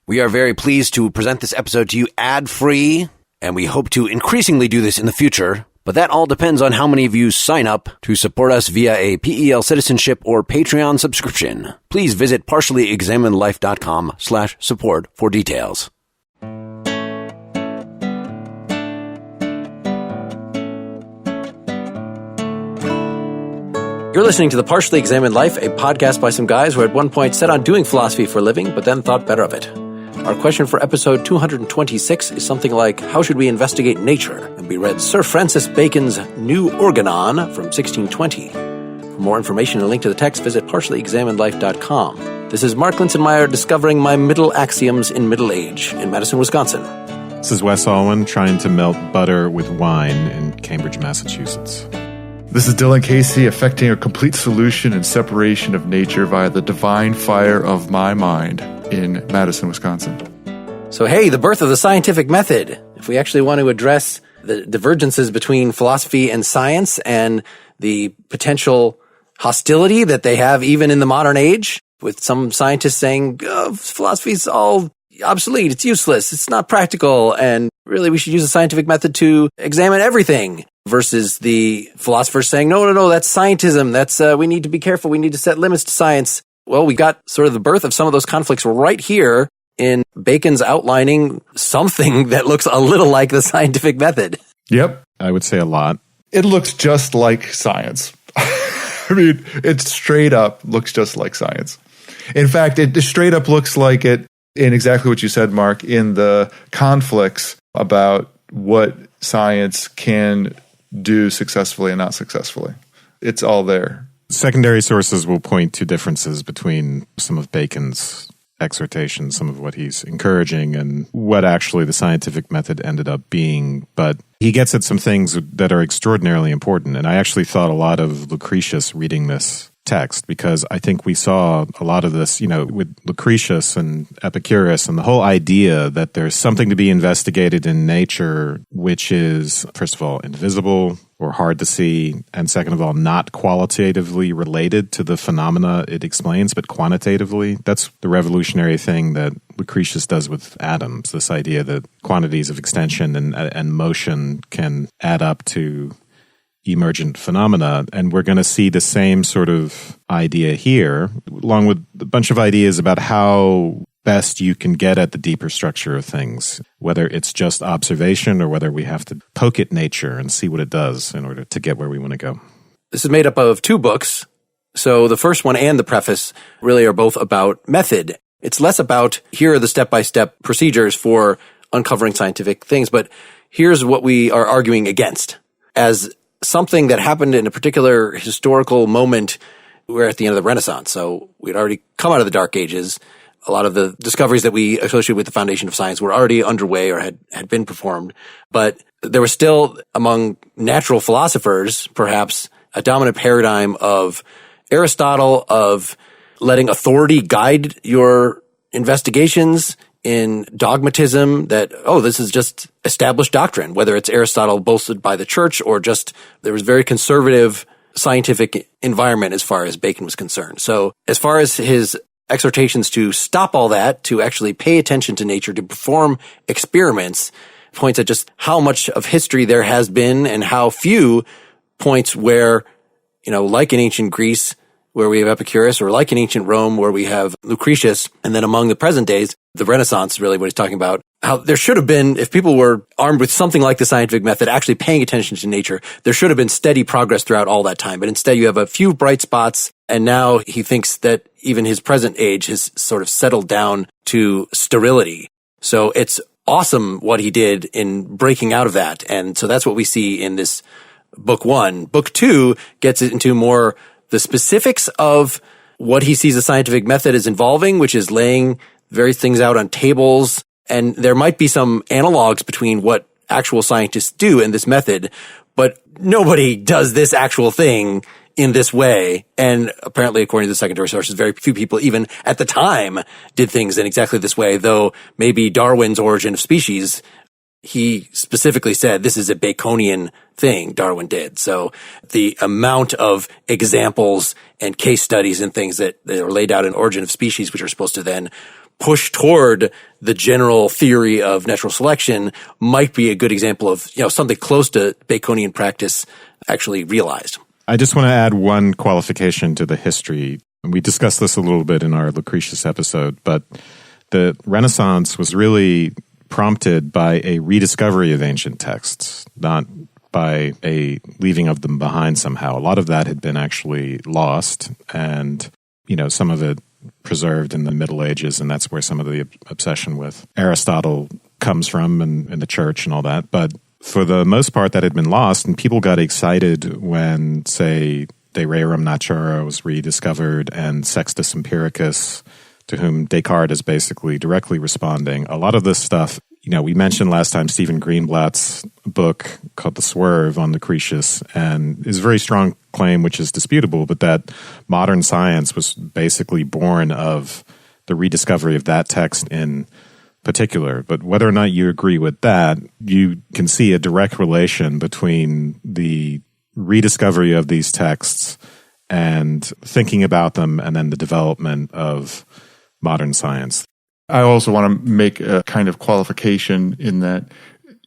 We are very pleased to present this episode to you ad-free, and we hope to increasingly do this in the future. But that all depends on how many of you sign up to support us via a PEL citizenship or Patreon subscription. Please visit partiallyexaminedlife.com/support for details. You're listening to The Partially Examined Life, a podcast by some guys who at one point set on doing philosophy for a living, but then thought better of it. Our question for episode 226 is something like, how should we investigate nature? And we read Sir Francis Bacon's New Organon from 1620. For more information and a link to the text, visit partiallyexaminedlife.com. This is Mark Linsenmeyer discovering my middle axioms in middle age in Madison, Wisconsin. This is Wes Alwyn trying to melt butter with wine in Cambridge, Massachusetts. This is Dylan Casey effecting a complete solution and separation of nature via the divine fire of my mind in Madison, Wisconsin. So, hey, the birth of the scientific method. If we actually want to address the divergences between philosophy and science and the potential hostility that they have even in the modern age, with some scientists saying, philosophy's all obsolete, it's useless, it's not practical, and really we should use the scientific method to examine everything, versus the philosophers saying, no, that's scientism, that's we need to be careful, we need to set limits to science. Well, we got sort of the birth of some of those conflicts right here in Bacon's outlining something that looks a little like the scientific method. Yep. I would say a lot. It looks just like science. I mean, it straight up looks just like science. In fact, it straight up looks like it in exactly what you said, Mark, in the conflicts about what science can do successfully and not successfully. It's all there. Secondary sources will point to differences between some of Bacon's exhortations, some of what he's encouraging, and what actually the scientific method ended up being. But he gets at some things that are extraordinarily important. And I actually thought a lot of Lucretius reading this text, because I think we saw a lot of this, with Lucretius and Epicurus and the whole idea that there's something to be investigated in nature, which is, first of all, invisible or hard to see, and second of all, not qualitatively related to the phenomena it explains, but quantitatively. That's the revolutionary thing that Lucretius does with atoms, this idea that quantities of extension and motion can add up to emergent phenomena. And we're going to see the same sort of idea here, along with a bunch of ideas about how best you can get at the deeper structure of things, whether it's just observation or whether we have to poke at nature and see what it does in order to get where we want to go. This is made up of two books. So the first one and the preface really are both about method. It's less about here are the step-by-step procedures for uncovering scientific things, but here's what we are arguing against. As something that happened in a particular historical moment, we're at the end of the Renaissance. So we'd already come out of the Dark Ages. A lot of the discoveries that we associate with the foundation of science were already underway or had been performed. But there was still, among natural philosophers, perhaps, a dominant paradigm of Aristotle, of letting authority guide your investigations, in dogmatism that, this is just established doctrine, whether it's Aristotle bolstered by the church or just there was very conservative scientific environment as far as Bacon was concerned. So as far as his exhortations to stop all that, to actually pay attention to nature, to perform experiments, points at just how much of history there has been and how few points where, like in ancient Greece, where we have Epicurus, or like in ancient Rome, where we have Lucretius, and then among the present days, the Renaissance, really what he's talking about, how there should have been, if people were armed with something like the scientific method, actually paying attention to nature, there should have been steady progress throughout all that time. But instead you have a few bright spots, and now he thinks that even his present age has sort of settled down to sterility. So it's awesome what he did in breaking out of that. And so that's what we see in this book one. Book two gets into more the specifics of what he sees the scientific method as involving, which is laying various things out on tables. And there might be some analogs between what actual scientists do in this method, but nobody does this actual thing in this way. And apparently, according to the secondary sources, very few people even at the time did things in exactly this way, though maybe Darwin's Origin of Species, he specifically said this is a Baconian thing Darwin did. So the amount of examples and case studies and things that are laid out in Origin of Species, which are supposed to then push toward the general theory of natural selection might be a good example of, something close to Baconian practice actually realized. I just want to add one qualification to the history. We discussed this a little bit in our Lucretius episode, but the Renaissance was really prompted by a rediscovery of ancient texts, not by a leaving of them behind somehow. A lot of that had been actually lost, and some of it preserved in the Middle Ages, and that's where some of the obsession with Aristotle comes from and the church and all that. But for the most part, that had been lost, and people got excited when, say, De Rerum Natura was rediscovered, and Sextus Empiricus, to whom Descartes is basically directly responding. A lot of this stuff, we mentioned last time Stephen Greenblatt's book called The Swerve on Lucretius, and his very strong claim, which is disputable, but that modern science was basically born of the rediscovery of that text in particular. But whether or not you agree with that, you can see a direct relation between the rediscovery of these texts and thinking about them, and then the development of modern science. I also want to make a kind of qualification in that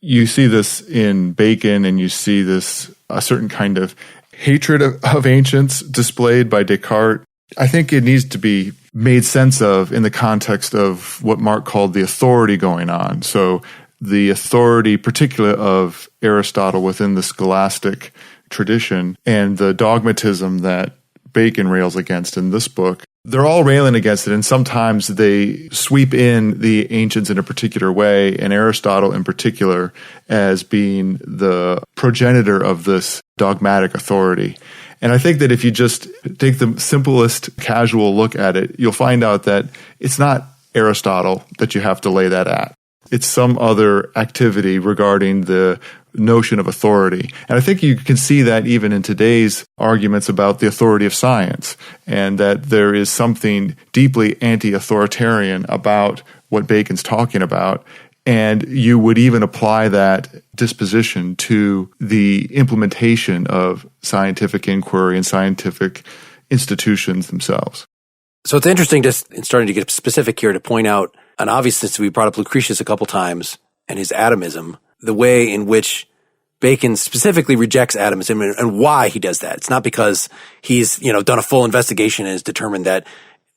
you see this in Bacon, and you see this, a certain kind of hatred of ancients displayed by Descartes. I think it needs to be made sense of in the context of what Mark called the authority going on. So the authority, particularly of Aristotle within the scholastic tradition, and the dogmatism that Bacon rails against in this book. They're all railing against it, and sometimes they sweep in the ancients in a particular way, and Aristotle in particular as being the progenitor of this dogmatic authority. And I think that if you just take the simplest casual look at it, you'll find out that it's not Aristotle that you have to lay that at. It's some other activity regarding the notion of authority. And I think you can see that even in today's arguments about the authority of science, and that there is something deeply anti-authoritarian about what Bacon's talking about. And you would even apply that disposition to the implementation of scientific inquiry and scientific institutions themselves. So it's interesting, just in starting to get specific here, to point out an obvious, since we brought up Lucretius a couple times and his atomism, the way in which Bacon specifically rejects atomism and why he does that. It's not because he's, done a full investigation and has determined that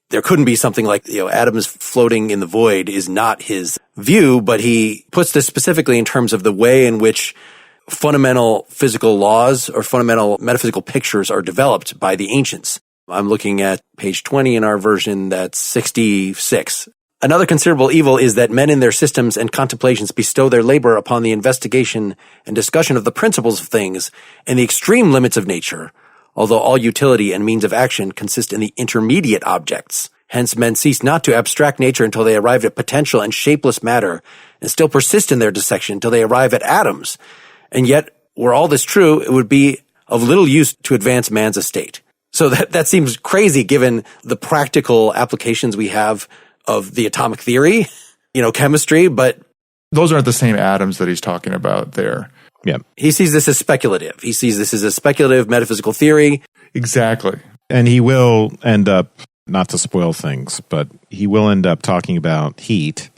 there couldn't be something like, atoms floating in the void is not his view, but he puts this specifically in terms of the way in which fundamental physical laws or fundamental metaphysical pictures are developed by the ancients. I'm looking at page 20 in our version, that's 66. Another considerable evil is that men in their systems and contemplations bestow their labor upon the investigation and discussion of the principles of things and the extreme limits of nature, although all utility and means of action consist in the intermediate objects. Hence men cease not to abstract nature until they arrive at potential and shapeless matter, and still persist in their dissection until they arrive at atoms. And yet, were all this true, it would be of little use to advance man's estate. So that seems crazy given the practical applications we have of the atomic theory, chemistry, but those aren't the same atoms that he's talking about there. Yeah. He sees this as speculative. He sees this as a speculative metaphysical theory. Exactly. And he will end up, not to spoil things, but he will end up talking about heat.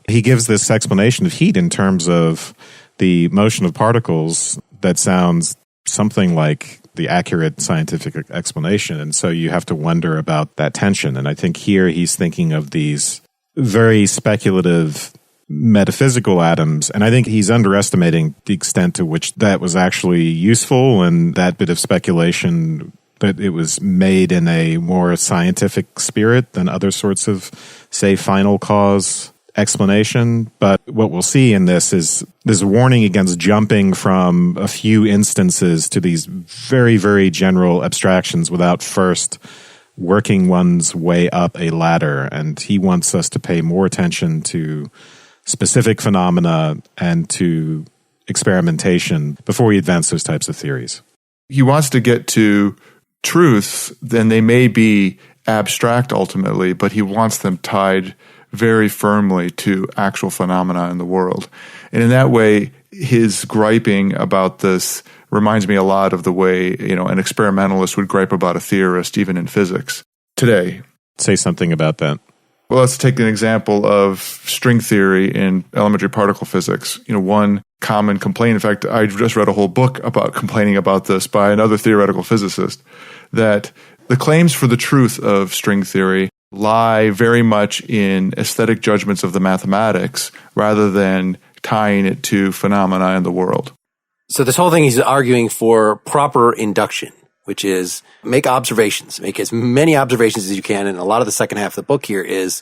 He gives this explanation of heat in terms of the motion of particles that sounds something like the accurate scientific explanation. And so you have to wonder about that tension. And I think here he's thinking of these very speculative metaphysical atoms. And I think he's underestimating the extent to which that was actually useful, and that bit of speculation, that it was made in a more scientific spirit than other sorts of, say, final cause explanation. But what we'll see in this is this warning against jumping from a few instances to these very, very general abstractions without first working one's way up a ladder. And he wants us to pay more attention to specific phenomena and to experimentation before we advance those types of theories. He wants to get to truths, then they may be abstract ultimately, but he wants them tied very firmly to actual phenomena in the world. And in that way, his griping about this reminds me a lot of the way, an experimentalist would gripe about a theorist, even in physics today. Say something about that. Well, let's take an example of string theory in elementary particle physics. One common complaint, in fact, I just read a whole book about complaining about this by another theoretical physicist, that the claims for the truth of string theory lie very much in aesthetic judgments of the mathematics rather than tying it to phenomena in the world. So this whole thing he's arguing for proper induction, which is make observations, make as many observations as you can. And a lot of the second half of the book here is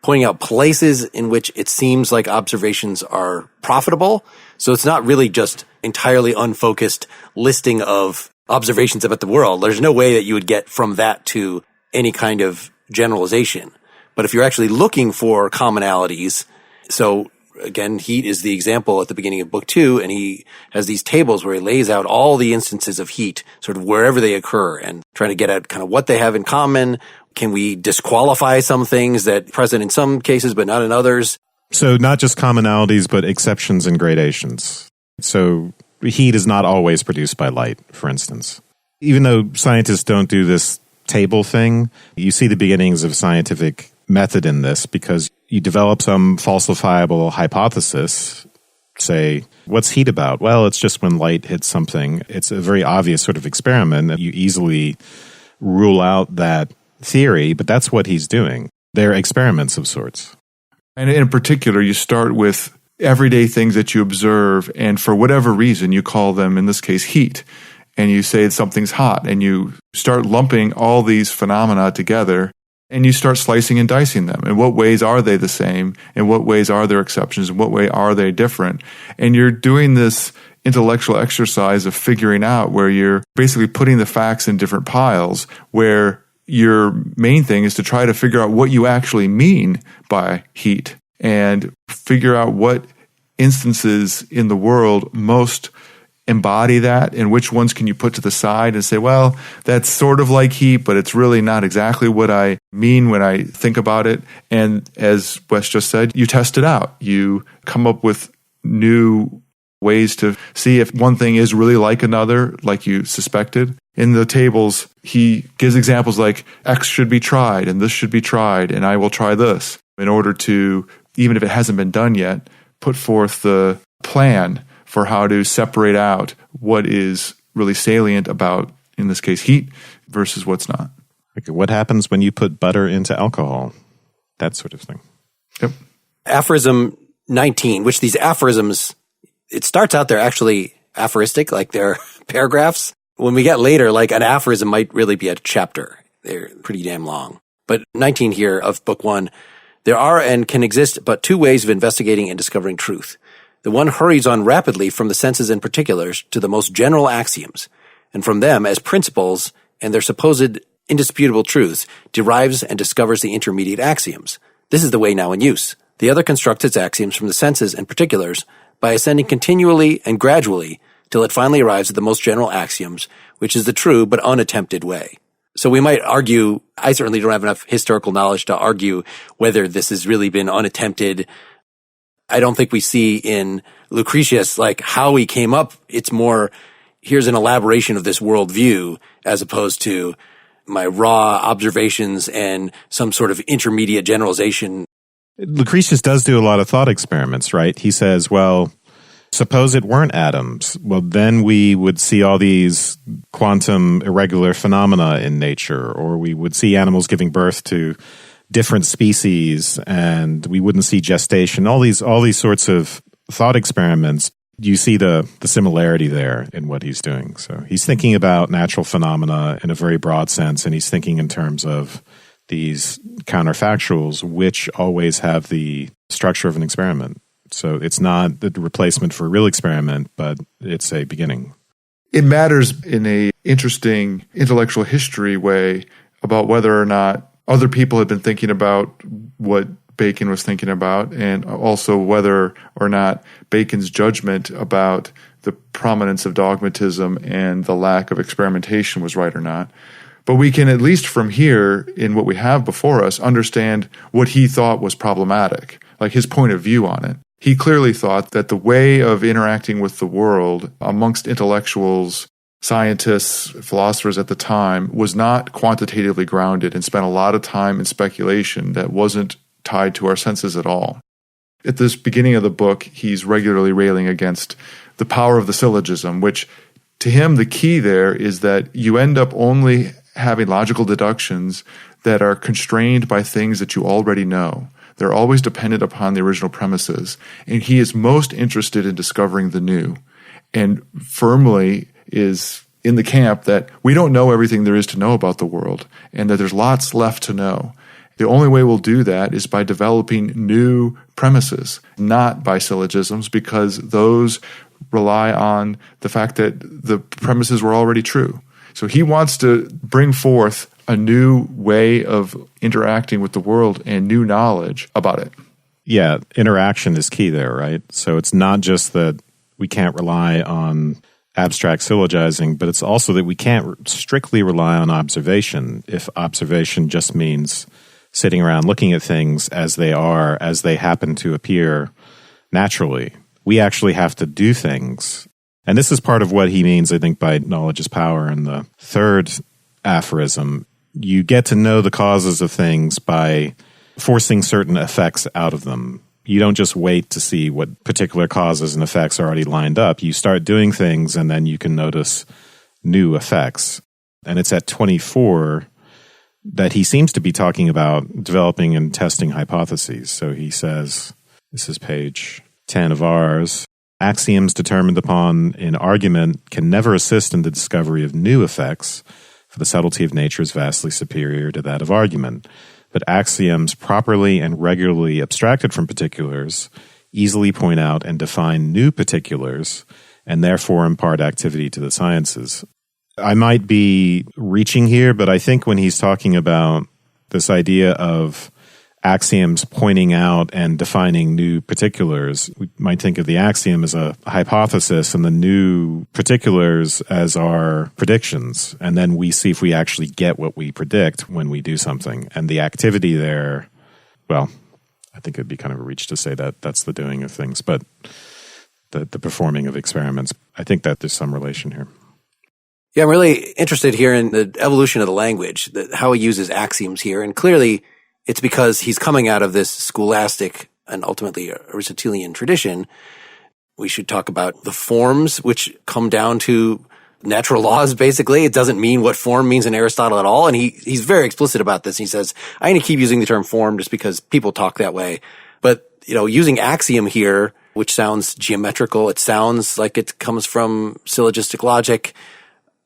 pointing out places in which it seems like observations are profitable. So it's not really just entirely unfocused listing of observations about the world. There's no way that you would get from that to any kind of generalization. But if you're actually looking for commonalities, so again, heat is the example at the beginning of book 2, and he has these tables where he lays out all the instances of heat, sort of wherever they occur, and trying to get at kind of what they have in common. Can we disqualify some things that are present in some cases but not in others? So not just commonalities, but exceptions and gradations. So heat is not always produced by light, for instance. Even though scientists don't do this table thing, you see the beginnings of scientific method in this because you develop some falsifiable hypothesis. Say, what's heat about? Well, it's just when light hits something. It's a very obvious sort of experiment that you easily rule out that theory, but that's what he's doing. They're experiments of sorts. And in particular, you start with everyday things that you observe, and for whatever reason, you call them, in this case, heat. And you say something's hot, and you start lumping all these phenomena together, and you start slicing and dicing them. In what ways are they the same? In what ways are there exceptions? In what way are they different? And you're doing this intellectual exercise of figuring out where you're basically putting the facts in different piles, where your main thing is to try to figure out what you actually mean by heat and figure out what instances in the world most embody that, and which ones can you put to the side and say, well, that's sort of like heat, but it's really not exactly what I mean when I think about it. And as Wes just said, you test it out. You come up with new ways to see if one thing is really like another, like you suspected. In the tables, he gives examples like X should be tried and this should be tried, and I will try this, in order to, even if it hasn't been done yet, put forth the plan for how to separate out what is really salient about, in this case, heat versus what's not. Okay, what happens when you put butter into alcohol? That sort of thing. Yep. Aphorism 19, which these aphorisms, it starts out they're actually aphoristic, like they're paragraphs. When we get later, like an aphorism might really be a chapter. They're pretty damn long. But 19 here of book 1, there are and can exist but 2 ways of investigating and discovering truth. The one hurries on rapidly from the senses and particulars to the most general axioms, and from them as principles and their supposed indisputable truths derives and discovers the intermediate axioms. This is the way now in use. The other constructs its axioms from the senses and particulars by ascending continually and gradually till it finally arrives at the most general axioms, which is the true but unattempted way. So we might argue, I certainly don't have enough historical knowledge to argue whether this has really been unattempted. I don't think we see in Lucretius like how he came up. It's more, here's an elaboration of this worldview as opposed to my raw observations and some sort of intermediate generalization. Lucretius does do a lot of thought experiments, right? He says, well, suppose it weren't atoms. Well, then we would see all these quantum irregular phenomena in nature, or we would see animals giving birth to different species, and we wouldn't see gestation. All these sorts of thought experiments. You see the similarity there in what he's doing. So he's thinking about natural phenomena in a very broad sense, and he's thinking in terms of these counterfactuals, which always have the structure of an experiment. So it's not the replacement for a real experiment, but it's a beginning. It matters in a interesting intellectual history way about whether or not other people had been thinking about what Bacon was thinking about, and also whether or not Bacon's judgment about the prominence of dogmatism and the lack of experimentation was right or not. But we can, at least from here, in what we have before us, understand what he thought was problematic, like his point of view on it. He clearly thought that the way of interacting with the world amongst intellectuals, scientists, philosophers at the time was not quantitatively grounded, and spent a lot of time in speculation that wasn't tied to our senses at all. At this beginning of the book, he's regularly railing against the power of the syllogism, which to him, the key there is that you end up only having logical deductions that are constrained by things that you already know. They're always dependent upon the original premises. And he is most interested in discovering the new, and firmly is in the camp that we don't know everything there is to know about the world, and that there's lots left to know. The only way we'll do that is by developing new premises, not by syllogisms, because those rely on the fact that the premises were already true. So he wants to bring forth a new way of interacting with the world and new knowledge about it. Yeah, interaction is key there, right? So it's not just that we can't rely on abstract syllogizing, but it's also that we can't strictly rely on observation if observation just means sitting around looking at things as they are, as they happen to appear naturally. We actually have to do things. And this is part of what he means, I think, by knowledge is power. In the third aphorism, you get to know the causes of things by forcing certain effects out of them. You don't just wait to see what particular causes and effects are already lined up. You start doing things, and then you can notice new effects. And it's at 24 that he seems to be talking about developing and testing hypotheses. So he says, this is page 10 of ours, axioms determined upon in argument can never assist in the discovery of new effects, for the subtlety of nature is vastly superior to that of argument. But axioms properly and regularly abstracted from particulars easily point out and define new particulars, and therefore impart activity to the sciences. I might be reaching here, but I think when he's talking about this idea of axioms pointing out and defining new particulars, we might think of the axiom as a hypothesis and the new particulars as our predictions. And then we see if we actually get what we predict when we do something. And the activity there, well, I think it'd be kind of a reach to say that that's the doing of things, but the performing of experiments. I think that there's some relation here. Yeah, I'm really interested here in the evolution of the language, how he uses axioms here. And clearly, it's because he's coming out of this scholastic and ultimately Aristotelian tradition. We should talk about the forms, which come down to natural laws, basically. It doesn't mean what form means in Aristotle at all. And he's very explicit about this. He says, I'm going to keep using the term form just because people talk that way. But, using axiom here, which sounds geometrical, it sounds like it comes from syllogistic logic.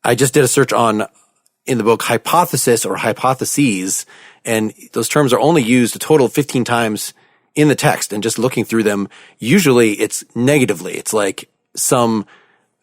I just did a search in the book, hypothesis or hypotheses, and those terms are only used a total of 15 times in the text. And just looking through them, usually it's negatively. It's like some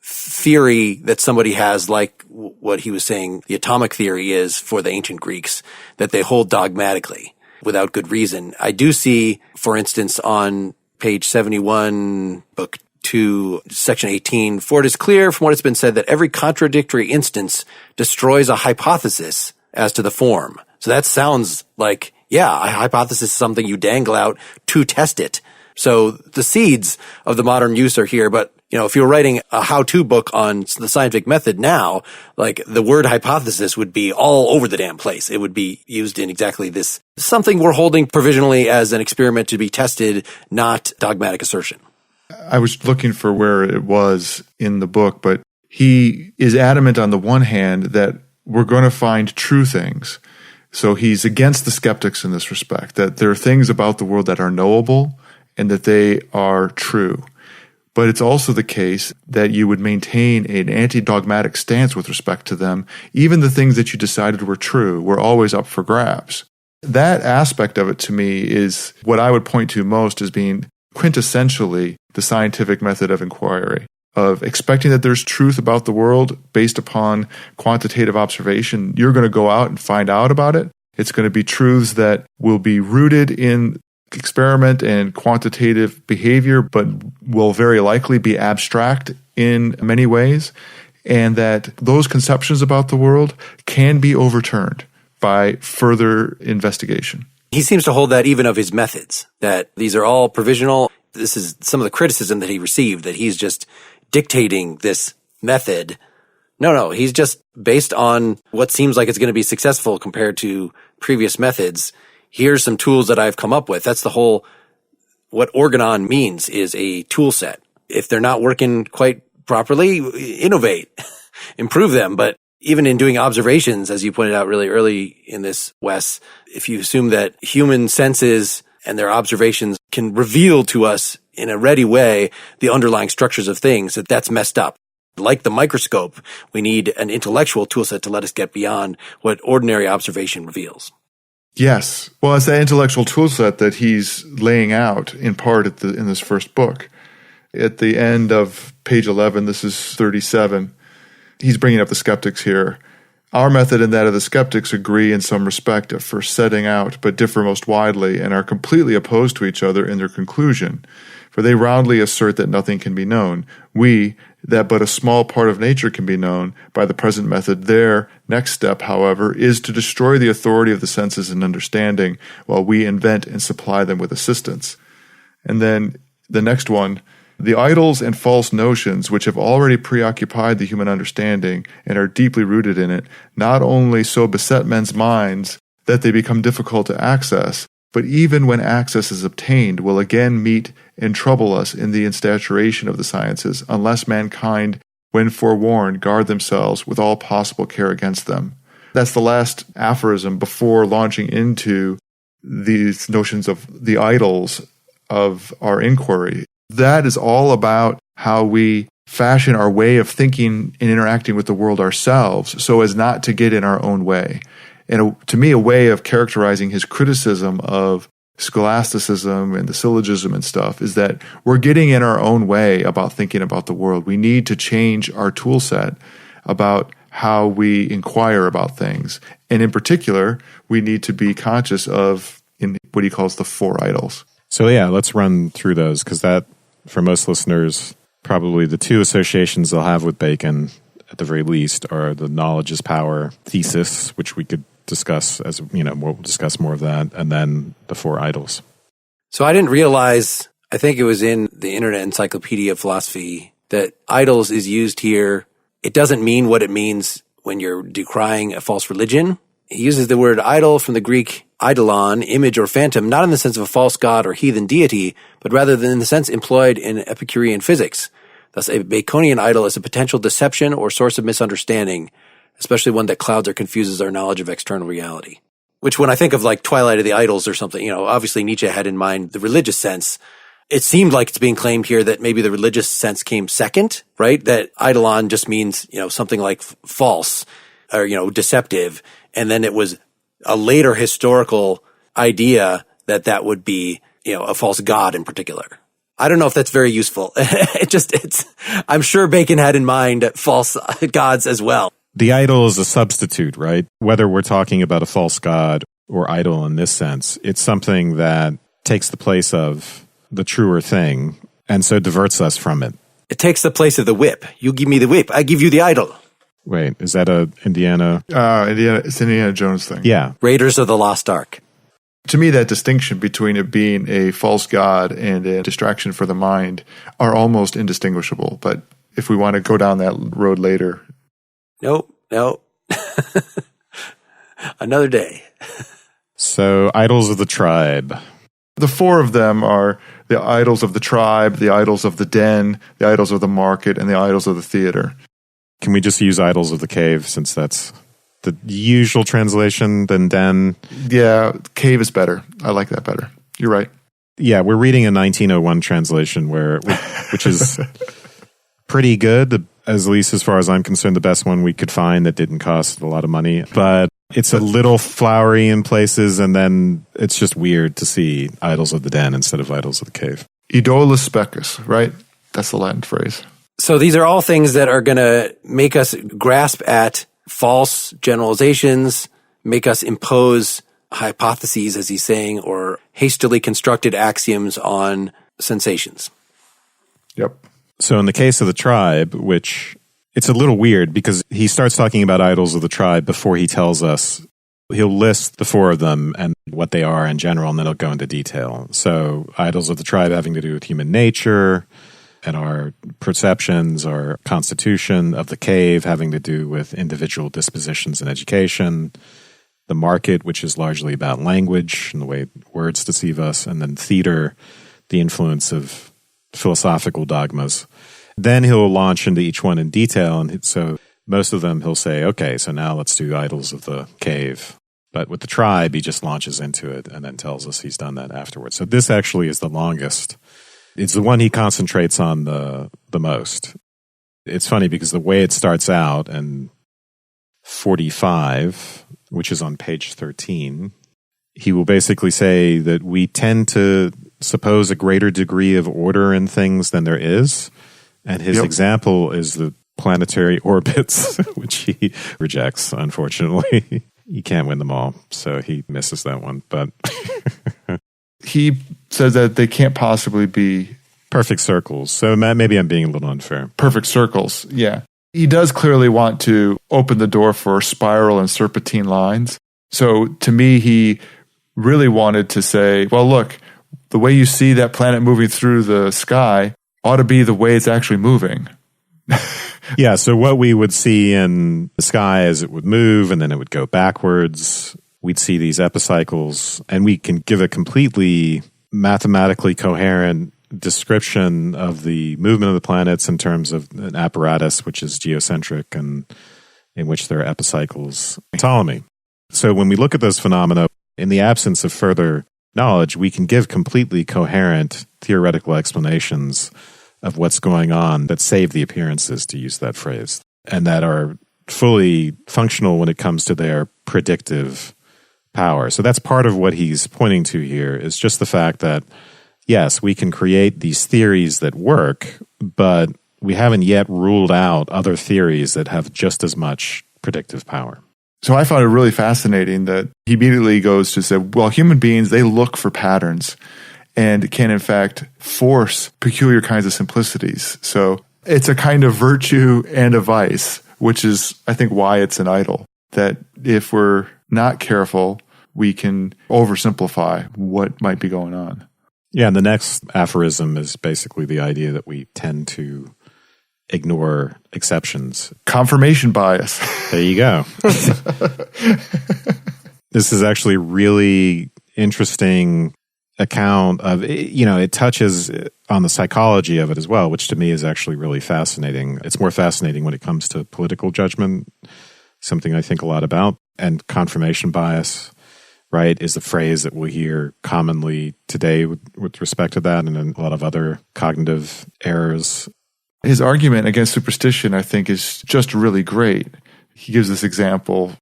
theory that somebody has, like what he was saying the atomic theory is for the ancient Greeks, that they hold dogmatically without good reason. I do see, for instance, on page 71, book 2, section 18, for it is clear from what has been said that every contradictory instance destroys a hypothesis as to the form. So that sounds like, a hypothesis is something you dangle out to test it. So the seeds of the modern use are here. But, if you're writing a how-to book on the scientific method now, like the word hypothesis would be all over the damn place. It would be used in exactly this, something we're holding provisionally as an experiment to be tested, not dogmatic assertion. I was looking for where it was in the book, but he is adamant on the one hand that we're going to find true things. So he's against the skeptics in this respect, that there are things about the world that are knowable and that they are true. But it's also the case that you would maintain an anti-dogmatic stance with respect to them. Even the things that you decided were true were always up for grabs. That aspect of it to me is what I would point to most as being quintessentially the scientific method of inquiry, of expecting that there's truth about the world based upon quantitative observation. You're going to go out and find out about it. It's going to be truths that will be rooted in experiment and quantitative behavior, but will very likely be abstract in many ways, and that those conceptions about the world can be overturned by further investigation. He seems to hold that even of his methods, that these are all provisional. This is some of the criticism that he received, that he's just dictating this method. No, he's just based on what seems like it's going to be successful compared to previous methods. here's some tools that I've come up with. That's the whole, what Organon means is a tool set. If they're not working quite properly, innovate, improve them. But even in doing observations, as you pointed out really early in this, Wes, if you assume that human senses and their observations can reveal to us in a ready way the underlying structures of things, that's messed up. Like the microscope, we need an intellectual tool set to let us get beyond what ordinary observation reveals. Yes. Well, it's that intellectual tool set that he's laying out in part in this first book. At the end of page 11, this is 37, he's bringing up the skeptics here. Our method and that of the skeptics agree in some respect at first setting out, but differ most widely and are completely opposed to each other in their conclusion. For they roundly assert that nothing can be known. We, that but a small part of nature can be known by the present method. Their next step, however, is to destroy the authority of the senses and understanding, while we invent and supply them with assistance. And then the next one, the idols and false notions which have already preoccupied the human understanding and are deeply rooted in it, not only so beset men's minds that they become difficult to access, but even when access is obtained, will again meet and trouble us in the instauration of the sciences, unless mankind, when forewarned, guard themselves with all possible care against them. That's the last aphorism before launching into these notions of the idols of our inquiry. That is all about how we fashion our way of thinking and interacting with the world ourselves so as not to get in our own way. And to me, a way of characterizing his criticism of scholasticism and the syllogism and stuff is that we're getting in our own way about thinking about the world. We need to change our tool set about how we inquire about things. And in particular, we need to be conscious of in what he calls the four idols. So yeah, let's run through those, because that, for most listeners, probably the two associations they'll have with Bacon, at the very least, are the knowledge is power thesis, which we could discuss as, we'll discuss more of that, and then the four idols. So I didn't realize, I think it was in the Internet Encyclopedia of Philosophy, that idols is used here. It doesn't mean what it means when you're decrying a false religion. He uses the word idol from the Greek eidolon, image or phantom, not in the sense of a false god or heathen deity, but rather than in the sense employed in Epicurean physics. Thus, a Baconian idol is a potential deception or source of misunderstanding, especially one that clouds or confuses our knowledge of external reality. Which, when I think of like Twilight of the Idols or something, obviously Nietzsche had in mind the religious sense. It seemed like it's being claimed here that maybe the religious sense came second, right? That eidolon just means, something like false or, deceptive. And then it was a later historical idea that would be, a false god in particular. I don't know if that's very useful. I'm sure Bacon had in mind false gods as well. The idol is a substitute, right? Whether we're talking about a false god or idol in this sense, it's something that takes the place of the truer thing and so diverts us from it. It takes the place of the whip. You give me the whip, I give you the idol. Wait, is that a Indiana? It's an Indiana Jones thing. Yeah. Raiders of the Lost Ark. To me, that distinction between it being a false god and a distraction for the mind are almost indistinguishable. But if we want to go down that road later. No. Another day. So, idols of the tribe. The four of them are the idols of the tribe, the idols of the den, the idols of the market, and the idols of the theater. Can we just use idols of the cave, since that's the usual translation than den? Yeah, cave is better. I like that better. You're right. Yeah, we're reading a 1901 translation which is pretty good, at least as far as I'm concerned, the best one we could find that didn't cost a lot of money. But it's a little flowery in places, and then it's just weird to see idols of the den instead of idols of the cave. Idolus specus, right? That's the Latin phrase. So these are all things that are going to make us grasp at false generalizations, make us impose hypotheses, as he's saying, or hastily constructed axioms on sensations. Yep. So in the case of the tribe, which it's a little weird because he starts talking about idols of the tribe before he tells us, he'll list the four of them and what they are in general, and then he'll go into detail. So idols of the tribe having to do with human nature and our perceptions, our constitution, of the cave having to do with individual dispositions and education, the market, which is largely about language and the way words deceive us, and then theater, the influence of philosophical dogmas. Then he'll launch into each one in detail, and so most of them he'll say, okay, so now let's do Idols of the Cave. But with the tribe, he just launches into it and then tells us he's done that afterwards. So this actually is the longest. It's the one he concentrates on the most. It's funny because the way it starts out, and 45, which is on page 13, he will basically say that we tend to suppose a greater degree of order in things than there is. And his example is the planetary orbits, which he rejects, unfortunately. He can't win them all, so he misses that one. But he says that they can't possibly be perfect circles. So maybe I'm being a little unfair. Perfect circles, yeah. He does clearly want to open the door for spiral and serpentine lines. So to me, he really wanted to say, well, look, the way you see that planet moving through the sky ought to be the way it's actually moving. Yeah, so what we would see in the sky as it would move and then it would go backwards, we'd see these epicycles, and we can give a completely mathematically coherent description of the movement of the planets in terms of an apparatus which is geocentric and in which there are epicycles. Ptolemy. So when we look at those phenomena, in the absence of further knowledge, we can give completely coherent theoretical explanations of what's going on that save the appearances, to use that phrase, and that are fully functional when it comes to their predictive power. So that's part of what he's pointing to here, is just the fact that, yes, we can create these theories that work, but we haven't yet ruled out other theories that have just as much predictive power. So I found it really fascinating that he immediately goes to say, well, human beings, they look for patterns and can, in fact, force peculiar kinds of simplicities. So it's a kind of virtue and a vice, which is, I think, why it's an idol. That if we're not careful, we can oversimplify what might be going on. Yeah, and the next aphorism is basically the idea that we tend to ignore exceptions. Confirmation bias. There you go. This is actually really interesting account of, it touches on the psychology of it as well, which to me is actually really fascinating. It's more fascinating when it comes to political judgment, something I think a lot about. And confirmation bias, right, is a phrase that we'll hear commonly today with respect to that, and a lot of other cognitive errors. His argument against superstition, I think, is just really great. He gives this example.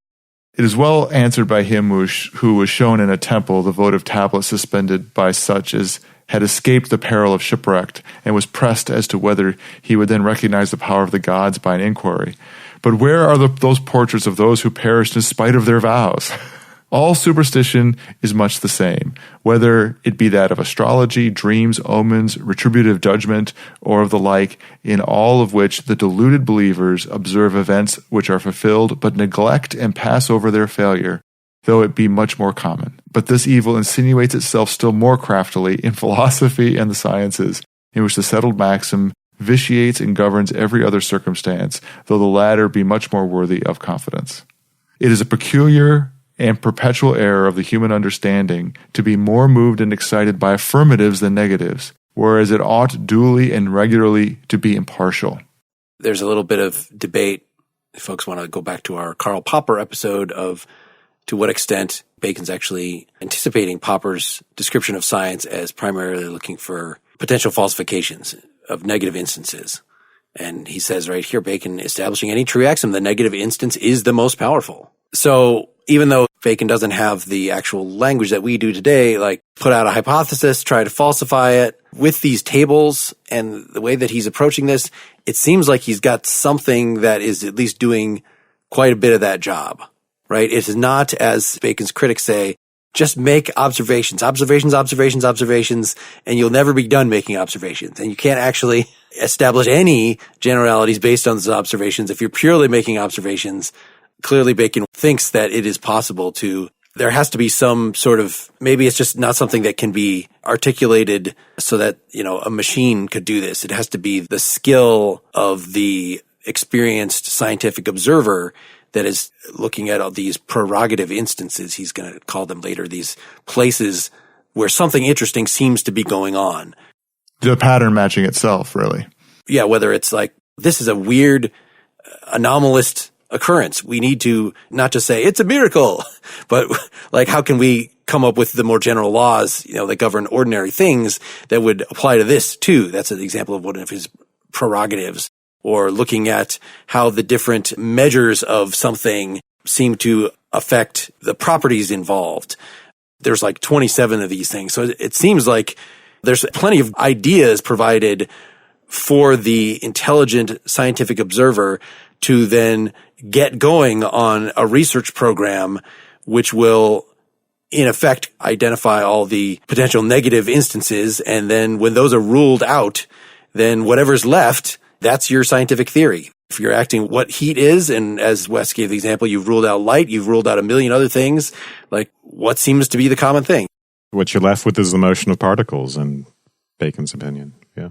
It is well answered by him who was shown in a temple the votive tablet suspended by such as had escaped the peril of shipwreck, and was pressed as to whether he would then recognize the power of the gods by an inquiry. But where are those portraits of those who perished in spite of their vows? All superstition is much the same, whether it be that of astrology, dreams, omens, retributive judgment, or of the like, in all of which the deluded believers observe events which are fulfilled, but neglect and pass over their failure, though it be much more common. But this evil insinuates itself still more craftily in philosophy and the sciences, in which the settled maxim vitiates and governs every other circumstance, though the latter be much more worthy of confidence. It is a peculiar and perpetual error of the human understanding to be more moved and excited by affirmatives than negatives, whereas it ought duly and regularly to be impartial. There's a little bit of debate, if folks want to go back to our Karl Popper episode, of to what extent Bacon's actually anticipating Popper's description of science as primarily looking for potential falsifications of negative instances. And he says right here, Bacon, establishing any true axiom, the negative instance is the most powerful. So even though Bacon doesn't have the actual language that we do today, like put out a hypothesis, try to falsify it, with these tables and the way that he's approaching this, it seems like he's got something that is at least doing quite a bit of that job, right? It is not, as Bacon's critics say, just make observations, and you'll never be done making observations. And you can't actually establish any generalities based on those observations. If you're purely making observations, clearly Bacon thinks that it is possible to, there has to be some sort of, maybe it's just not something that can be articulated so that, a machine could do this. It has to be the skill of the experienced scientific observer that is looking at all these prerogative instances, he's going to call them later, these places where something interesting seems to be going on. The pattern matching itself, really. Yeah, whether it's like, this is a weird, anomalous occurrence. We need to not just say, it's a miracle, but like, how can we come up with the more general laws, that govern ordinary things that would apply to this too? That's an example of one of his prerogatives. Or looking at how the different measures of something seem to affect the properties involved. There's like 27 of these things. So it seems like there's plenty of ideas provided for the intelligent scientific observer to then get going on a research program, which will in effect identify all the potential negative instances. And then when those are ruled out, then whatever's left, that's your scientific theory. If you're acting what heat is, and as Wes gave the example, you've ruled out light, you've ruled out a million other things, like what seems to be the common thing? What you're left with is the motion of particles, in Bacon's opinion. Yeah,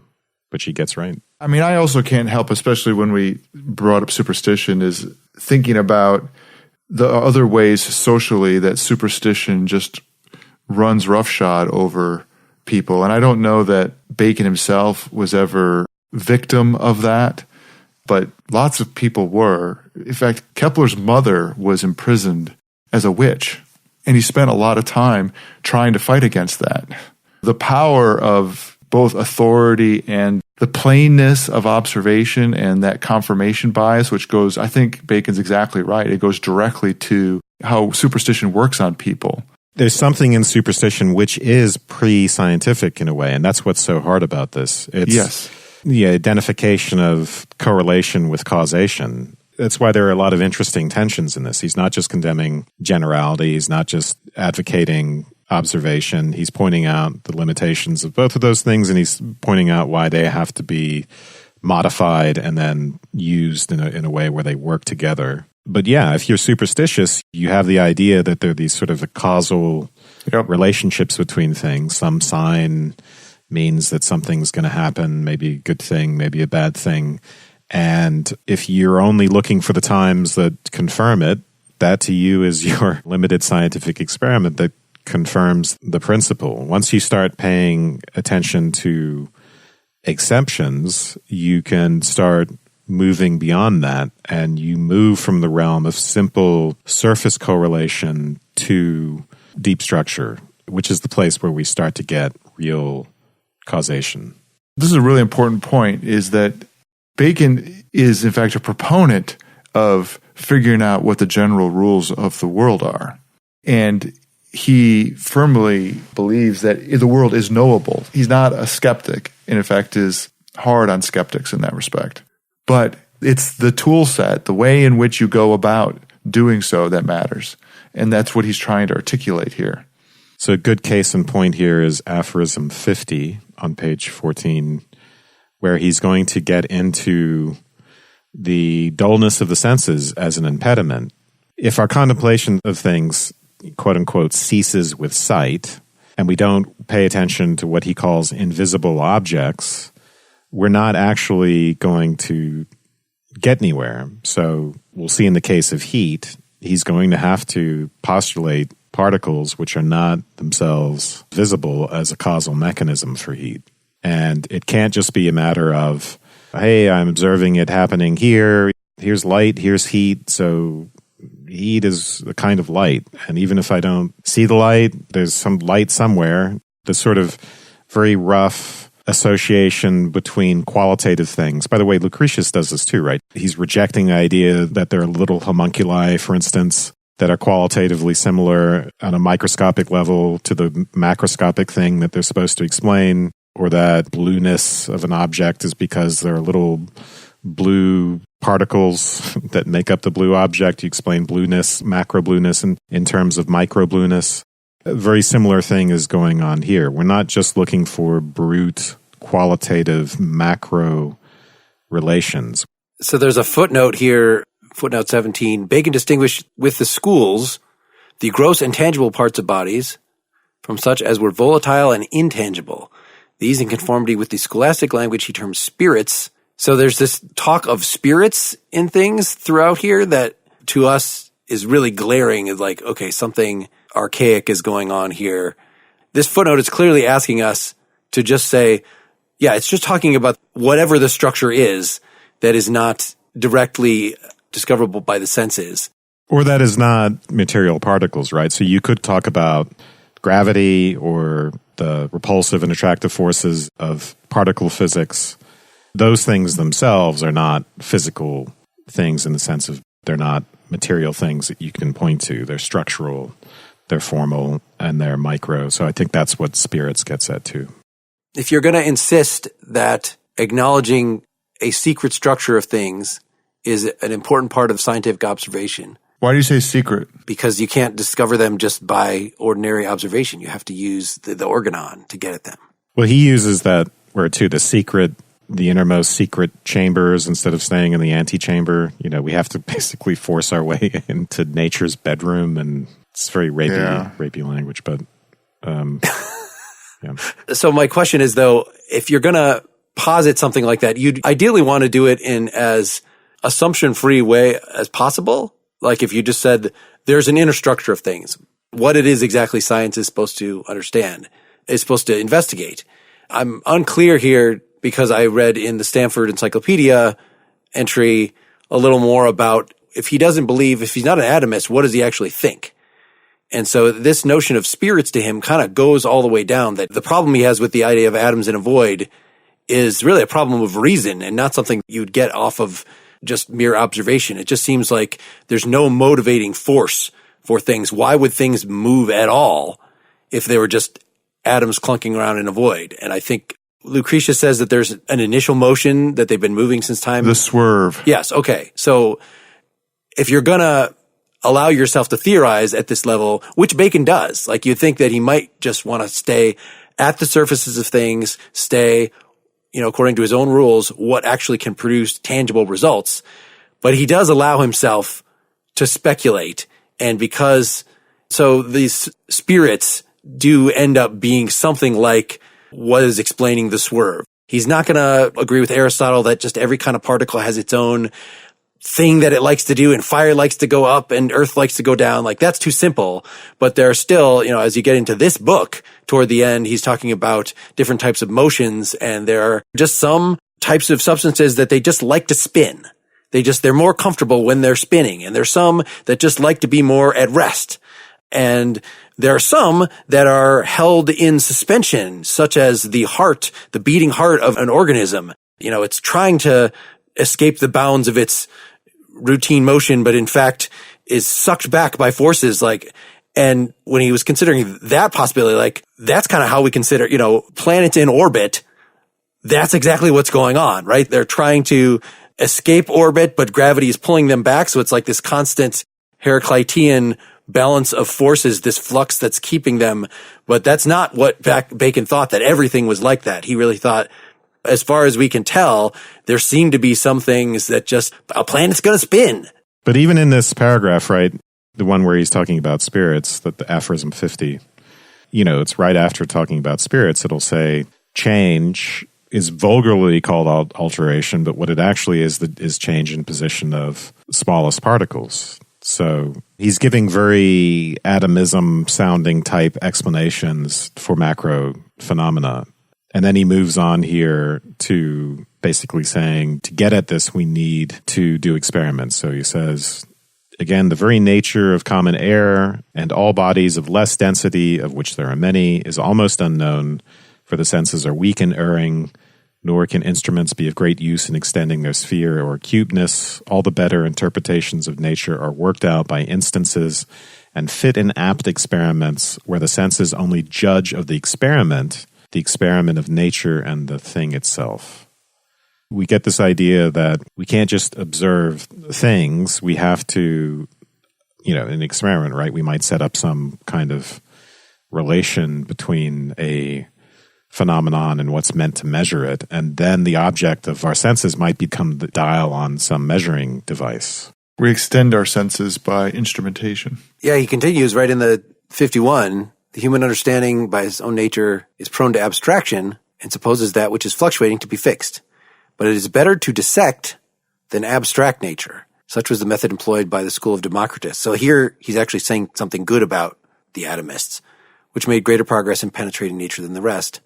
which he gets right. I mean, I also can't help, especially when we brought up superstition, is thinking about the other ways socially that superstition just runs roughshod over people. And I don't know that Bacon himself was ever victim of that, but lots of people were. In fact, Kepler's mother was imprisoned as a witch, and he spent a lot of time trying to fight against that. The power of both authority and the plainness of observation and that confirmation bias, which goes, I think Bacon's exactly right. It goes directly to how superstition works on people. There's something in superstition which is pre-scientific in a way, and that's what's so hard about this. Yes. The identification of correlation with causation. That's why there are a lot of interesting tensions in this. He's not just condemning generality. He's not just advocating observation. He's pointing out the limitations of both of those things, and he's pointing out why they have to be modified and then used in a way where they work together. But yeah, if you're superstitious, you have the idea that there are these sort of causal relationships between things. Some sign means that something's going to happen, maybe a good thing, maybe a bad thing. And if you're only looking for the times that confirm it, that to you is your limited scientific experiment that confirms the principle. Once you start paying attention to exceptions, you can start moving beyond that, and you move from the realm of simple surface correlation to deep structure, which is the place where we start to get real causation. This is a really important point, is that Bacon is in fact a proponent of figuring out what the general rules of the world are. And he firmly believes that the world is knowable. He's not a skeptic, and in fact is hard on skeptics in that respect. But it's the tool set, the way in which you go about doing so, that matters. And that's what he's trying to articulate here. So a good case in point here is Aphorism 50 on page 14, where he's going to get into the dullness of the senses as an impediment. If our contemplation of things, quote unquote, ceases with sight, and we don't pay attention to what he calls invisible objects, we're not actually going to get anywhere. So we'll see in the case of heat, he's going to have to postulate particles which are not themselves visible as a causal mechanism for heat. And it can't just be a matter of, hey, I'm observing it happening here. Here's light, here's heat. So heat is a kind of light. And even if I don't see the light, there's some light somewhere. The sort of very rough association between qualitative things. By the way, Lucretius does this too, right? He's rejecting the idea that there are little homunculi, for instance, that are qualitatively similar on a microscopic level to the macroscopic thing that they're supposed to explain, or that blueness of an object is because there are little blue particles that make up the blue object. You explain blueness, macro blueness, in terms of micro blueness. A very similar thing is going on here. We're not just looking for brute, qualitative, macro relations. So there's a footnote here, footnote 17. Bacon distinguished with the schools the gross and tangible parts of bodies from such as were volatile and intangible. These in conformity with the scholastic language he terms spirits. So there's this talk of spirits in things throughout here that to us is really glaring is like, okay, something archaic is going on here. This footnote is clearly asking us to just say, yeah, it's just talking about whatever the structure is that is not directly discoverable by the senses. Or that is not material particles, right? So you could talk about gravity or the repulsive and attractive forces of particle physics. Those things themselves are not physical things in the sense of they're not material things that you can point to. They're structural, they're formal, and they're micro. So I think that's what spirits gets at too. If you're going to insist that acknowledging a secret structure of things is an important part of scientific observation. Why do you say secret? Because you can't discover them just by ordinary observation. You have to use the organon to get at them. Well, he uses that word too, the innermost secret chambers instead of staying in the antechamber. You know, we have to basically force our way into nature's bedroom, and it's very rapey language, but yeah. So my question is, though, if you're going to posit something like that, you'd ideally want to do it in as assumption-free way as possible. Like if you just said there's an inner structure of things, what it is exactly science is supposed to understand, is supposed to investigate. I'm unclear here because I read in the Stanford Encyclopedia entry a little more about if he doesn't believe, if he's not an atomist, what does he actually think? And so this notion of spirits to him kind of goes all the way down, that the problem he has with the idea of atoms in a void is really a problem of reason and not something you'd get off of just mere observation. It just seems like there's no motivating force for things. Why would things move at all if they were just atoms clunking around in a void? And I think Lucretia says that there's an initial motion that they've been moving since time. The swerve. Yes. Okay. So if you're going to allow yourself to theorize at this level, which Bacon does, like you'd think that he might just want to stay at the surfaces of things, stay, according to his own rules, what actually can produce tangible results. But he does allow himself to speculate. And so these spirits do end up being something like what is explaining the swerve. He's not going to agree with Aristotle that just every kind of particle has its own thing that it likes to do, and fire likes to go up and earth likes to go down. Like that's too simple. But there are still, as you get into this book toward the end, he's talking about different types of motions, and there are just some types of substances that they just like to spin. They're more comfortable when they're spinning. And there's some that just like to be more at rest. And there are some that are held in suspension, such as the heart, the beating heart of an organism. It's trying to escape the bounds of its routine motion, but in fact is sucked back by forces and when he was considering that possibility, that's kind of how we consider, planets in orbit. That's exactly what's going on, right? They're trying to escape orbit, but gravity is pulling them back. So it's like this constant Heraclitean balance of forces, this flux that's keeping them. But that's not what Bacon thought, that everything was like that. He really thought, as far as we can tell, there seem to be some things that just a planet's going to spin. But even in this paragraph, right, the one where he's talking about spirits, the Aphorism 50, it's right after talking about spirits, it'll say change is vulgarly called alteration, but what it actually is change in position of smallest particles. So he's giving very atomism sounding type explanations for macro phenomena. And then he moves on here to basically saying, to get at this, we need to do experiments. So he says, again, the very nature of common air and all bodies of less density, of which there are many, is almost unknown, for the senses are weak and erring, nor can instruments be of great use in extending their sphere or acuteness. All the better interpretations of nature are worked out by instances and fit in apt experiments where the senses only judge of the experiment of nature and the thing itself. We get this idea that we can't just observe things. We have to, in an experiment, right? We might set up some kind of relation between a phenomenon and what's meant to measure it. And then the object of our senses might become the dial on some measuring device. We extend our senses by instrumentation. Yeah, he continues right in the 51. The human understanding by its own nature is prone to abstraction and supposes that which is fluctuating to be fixed. But it is better to dissect than abstract nature. Such was the method employed by the school of Democritus. So here he's actually saying something good about the atomists, which made greater progress in penetrating nature than the rest.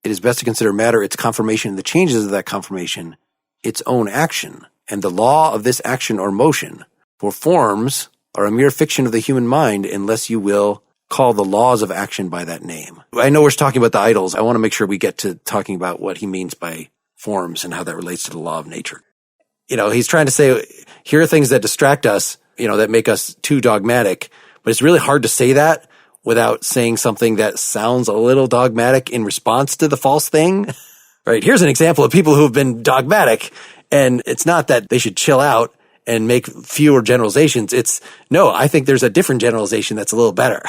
It is best to consider matter, its conformation, and the changes of that conformation, its own action, and the law of this action or motion. For forms are a mere fiction of the human mind unless you will call the laws of action by that name. I know we're talking about the idols. I want to make sure we get to talking about what he means by forms and how that relates to the law of nature. He's trying to say, here are things that distract us, that make us too dogmatic, but it's really hard to say that without saying something that sounds a little dogmatic in response to the false thing. Right? Here's an example of people who have been dogmatic, and it's not that they should chill out and make fewer generalizations. No, I think there's a different generalization that's a little better.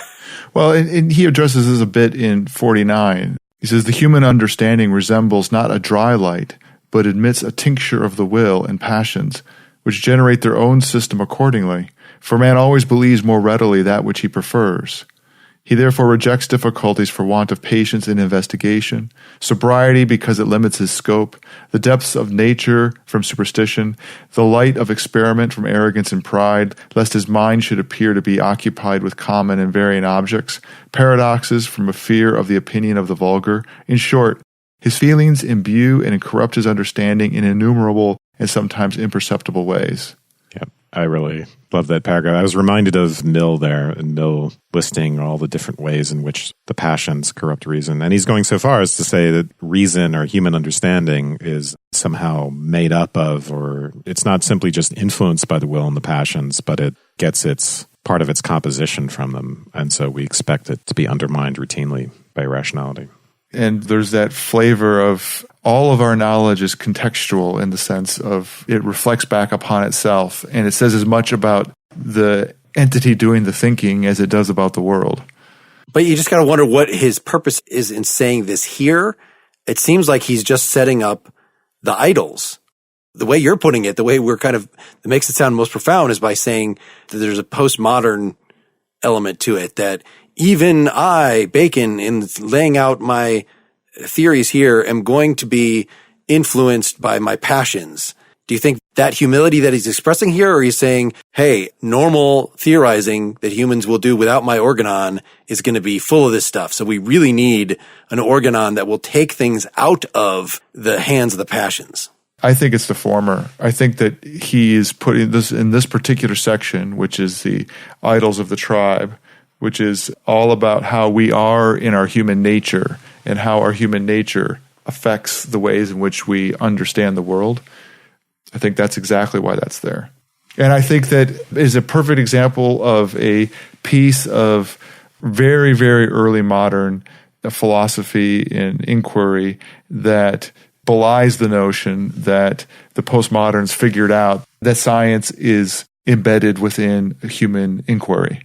Well, and he addresses this a bit in 49. He says, the human understanding resembles not a dry light, but admits a tincture of the will and passions, which generate their own system accordingly. For man always believes more readily that which he prefers. He therefore rejects difficulties for want of patience in investigation, sobriety because it limits his scope, the depths of nature from superstition, the light of experiment from arrogance and pride, lest his mind should appear to be occupied with common and varying objects, paradoxes from a fear of the opinion of the vulgar. In short, his feelings imbue and corrupt his understanding in innumerable and sometimes imperceptible ways. Yep, I really love that paragraph. I was reminded of Mill there, and Mill listing all the different ways in which the passions corrupt reason. And he's going so far as to say that reason or human understanding is somehow made up of, or it's not simply just influenced by the will and the passions, but it gets its part of its composition from them. And so we expect it to be undermined routinely by irrationality. And there's that flavor of all of our knowledge is contextual in the sense of it reflects back upon itself. And it says as much about the entity doing the thinking as it does about the world. But you just got to wonder what his purpose is in saying this here. It seems like he's just setting up the idols. The way you're putting it, the way that makes it sound most profound is by saying that there's a postmodern element to it, that even I, Bacon, in laying out my theories here, am going to be influenced by my passions. Do you think that humility that he's expressing here, or he's saying, hey, normal theorizing that humans will do without my Organon is going to be full of this stuff. So we really need an Organon that will take things out of the hands of the passions. I think it's the former. I think that he is putting this in this particular section, which is the idols of the tribe, which is all about how we are in our human nature and how our human nature affects the ways in which we understand the world. I think that's exactly why that's there. And I think that is a perfect example of a piece of very, very early modern philosophy and inquiry that belies the notion that the postmoderns figured out that science is embedded within human inquiry.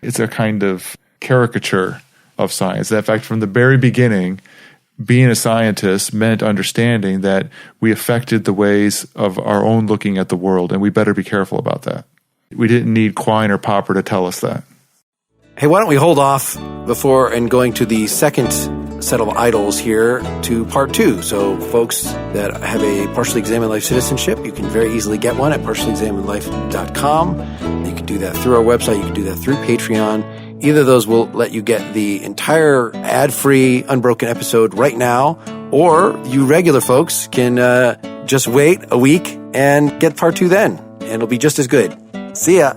It's a kind of caricature of science. In fact, from the very beginning, being a scientist meant understanding that we affected the ways of our own looking at the world, and we better be careful about that. We didn't need Quine or Popper to tell us that. Hey, why don't we hold off before and going to the second set of idols here to part 2. So folks that have a partially examined life citizenship, you can very easily get one at partiallyexaminedlife.com. You can do that through our website. You can do that through Patreon. Either of those will let you get the entire ad-free, unbroken episode right now, or you regular folks can just wait a week and get part 2 then, and it'll be just as good. See ya.